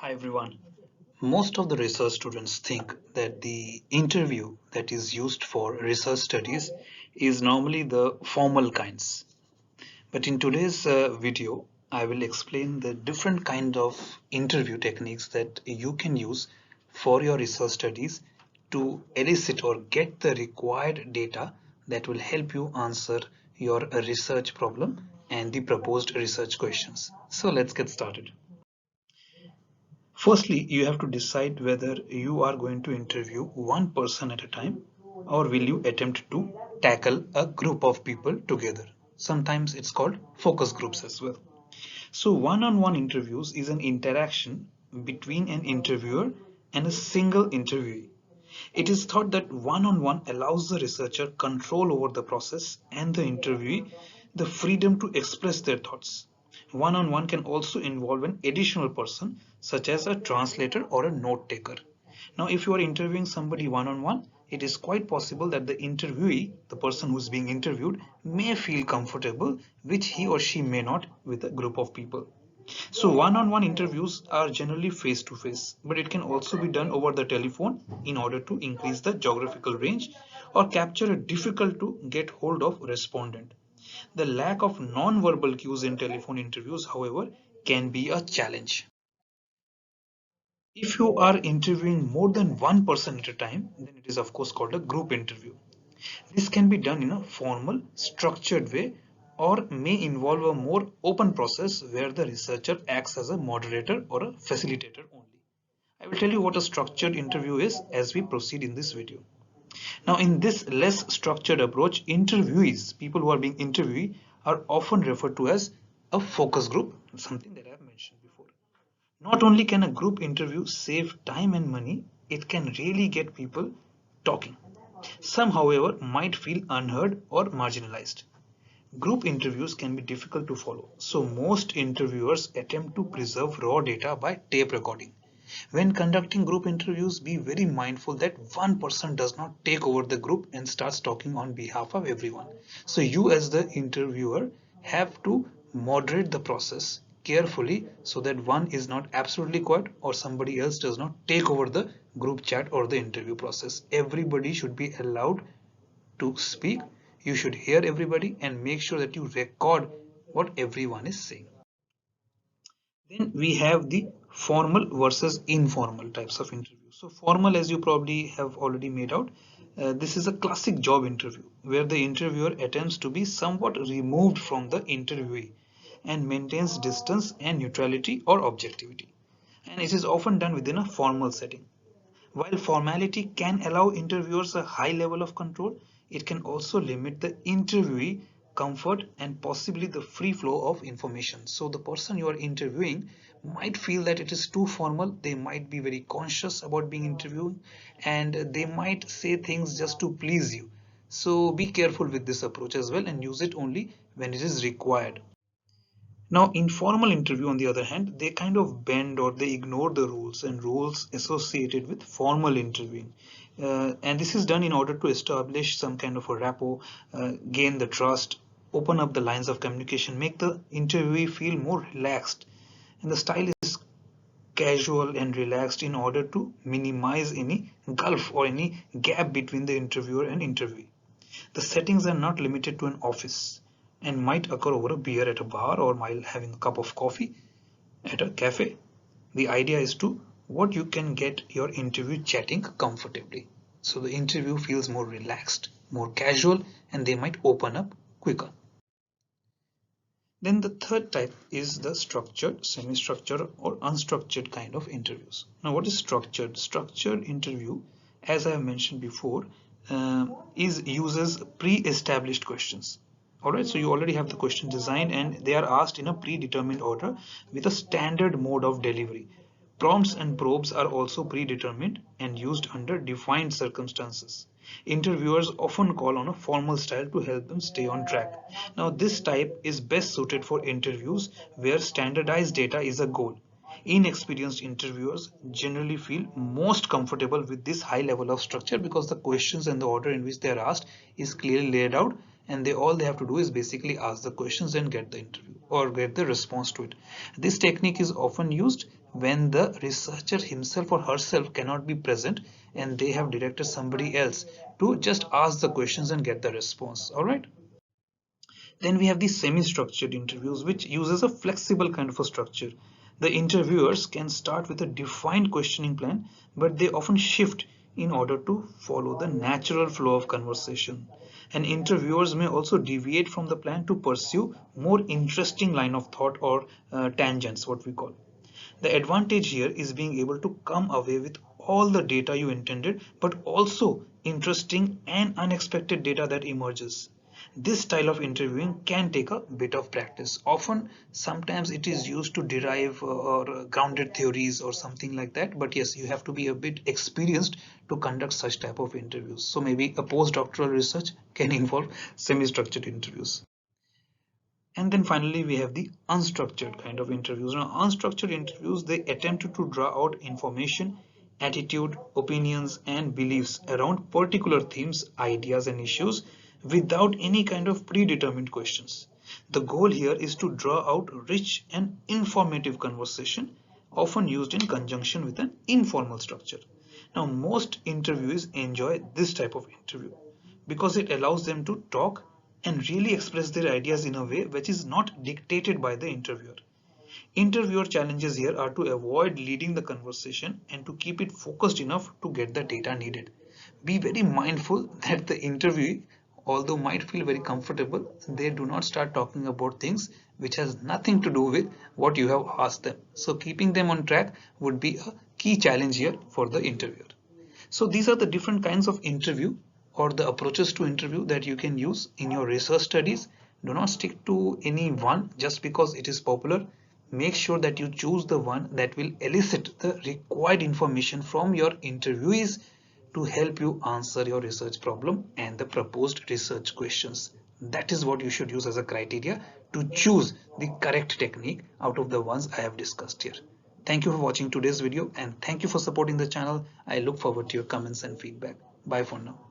Hi everyone. Most of the research students think that the interview that is used for research studies is normally the formal kinds. But in today's video, I will explain the different kind of interview techniques that you can use for your research studies to elicit or get the required data that will help you answer your research problem and the proposed research questions. So let's get started. Firstly, you have to decide whether you are going to interview one person at a time or will you attempt to tackle a group of people together. Sometimes it's called focus groups as well. So one-on-one interviews is an interaction between an interviewer and a single interviewee. It is thought that one-on-one allows the researcher control over the process and the interviewee the freedom to express their thoughts. One-on-one can also involve an additional person, such as a translator or a note taker. Now, if you are interviewing somebody one-on-one, it is quite possible that the interviewee, the person who is being interviewed, may feel comfortable, which he or she may not with a group of people. So one-on-one interviews are generally face-to-face, but it can also be done over the telephone in order to increase the geographical range or capture a difficult to get hold of respondent. The lack of non-verbal cues in telephone interviews, however, can be a challenge. If you are interviewing more than one person at a time, then it is of course called a group interview. This can be done in a formal, structured way or may involve a more open process where the researcher acts as a moderator or a facilitator only. I will tell you what a structured interview is as we proceed in this video. Now, in this less structured approach, interviewees, people who are being interviewed, are often referred to as a focus group, something that I have mentioned before. Not only can a group interview save time and money, it can really get people talking. Some, however, might feel unheard or marginalized. Group interviews can be difficult to follow, so most interviewers attempt to preserve raw data by tape recording. When conducting group interviews, be very mindful that one person does not take over the group and starts talking on behalf of everyone. So you as the interviewer have to moderate the process carefully so that one is not absolutely quiet or somebody else does not take over the group chat or the interview process. Everybody should be allowed to speak. You should hear everybody and make sure that you record what everyone is saying. Then we have the formal versus informal types of interview. So formal, as you probably have already made out, this is a classic job interview where the interviewer attempts to be somewhat removed from the interviewee and maintains distance and neutrality or objectivity. And it is often done within a formal setting. While formality can allow interviewers a high level of control, it can also limit the interviewee comfort and possibly the free flow of information. So the person you are interviewing might feel that it is too formal. They might be very conscious about being interviewed and they might say things just to please you. So be careful with this approach as well and use it only when it is required. Now, informal interview, on the other hand, they kind of bend or they ignore the rules and rules associated with formal interviewing. And this is done in order to establish some kind of a rapport, gain the trust, open up the lines of communication, make the interviewee feel more relaxed. And the style is casual and relaxed in order to minimize any gulf or any gap between the interviewer and interviewee. The settings are not limited to an office and might occur over a beer at a bar or while having a cup of coffee at a cafe. The idea is to what you can get your interview chatting comfortably. So the interview feels more relaxed, more casual, and they might open up quicker. Then the third type is the structured, semi-structured or unstructured kind of interviews. Now what is structured? Structured interview, as I have mentioned before, is uses pre-established questions. Alright, so you already have the question designed and they are asked in a predetermined order with a standard mode of delivery. Prompts and probes are also predetermined and used under defined circumstances. Interviewers often call on a formal style to help them stay on track. Now, this type is best suited for interviews where standardized data is a goal. Inexperienced interviewers generally feel most comfortable with this high level of structure because the questions and the order in which they are asked is clearly laid out and all they have to do is basically ask the questions and get the interview or get the response to it. This technique is often used when the researcher himself or herself cannot be present and they have directed somebody else to just ask the questions and get the response. All right. Then we have the semi-structured interviews, which uses a flexible kind of a structure. The interviewers can start with a defined questioning plan, but they often shift in order to follow the natural flow of conversation. And interviewers may also deviate from the plan to pursue more interesting line of thought or tangents, what we call. The advantage here is being able to come away with all the data you intended, but also interesting and unexpected data that emerges. This style of interviewing can take a bit of practice. Often, sometimes it is used to derive or grounded theories or something like that. But yes, you have to be a bit experienced to conduct such type of interviews. So maybe a postdoctoral research can involve semi-structured interviews. And then finally, we have the unstructured kind of interviews. Now, unstructured interviews, they attempt to draw out information, attitude, opinions, and beliefs around particular themes, ideas, and issues without any kind of predetermined questions. The goal here is to draw out rich and informative conversation, often used in conjunction with an informal structure. Now, most interviewees enjoy this type of interview because it allows them to talk and really express their ideas in a way which is not dictated by the interviewer. Interviewer challenges here are to avoid leading the conversation and to keep it focused enough to get the data needed. Be very mindful that the interviewee, although might feel very comfortable, they do not start talking about things which has nothing to do with what you have asked them. So keeping them on track would be a key challenge here for the interviewer. So these are the different kinds of interview or the approaches to interview that you can use in your research studies. Do not stick to any one just because it is popular. Make sure that you choose the one that will elicit the required information from your interviewees to help you answer your research problem and the proposed research questions. That is what you should use as a criteria to choose the correct technique out of the ones I have discussed here. Thank you for watching today's video and thank you for supporting the channel. I look forward to your comments and feedback. Bye for now.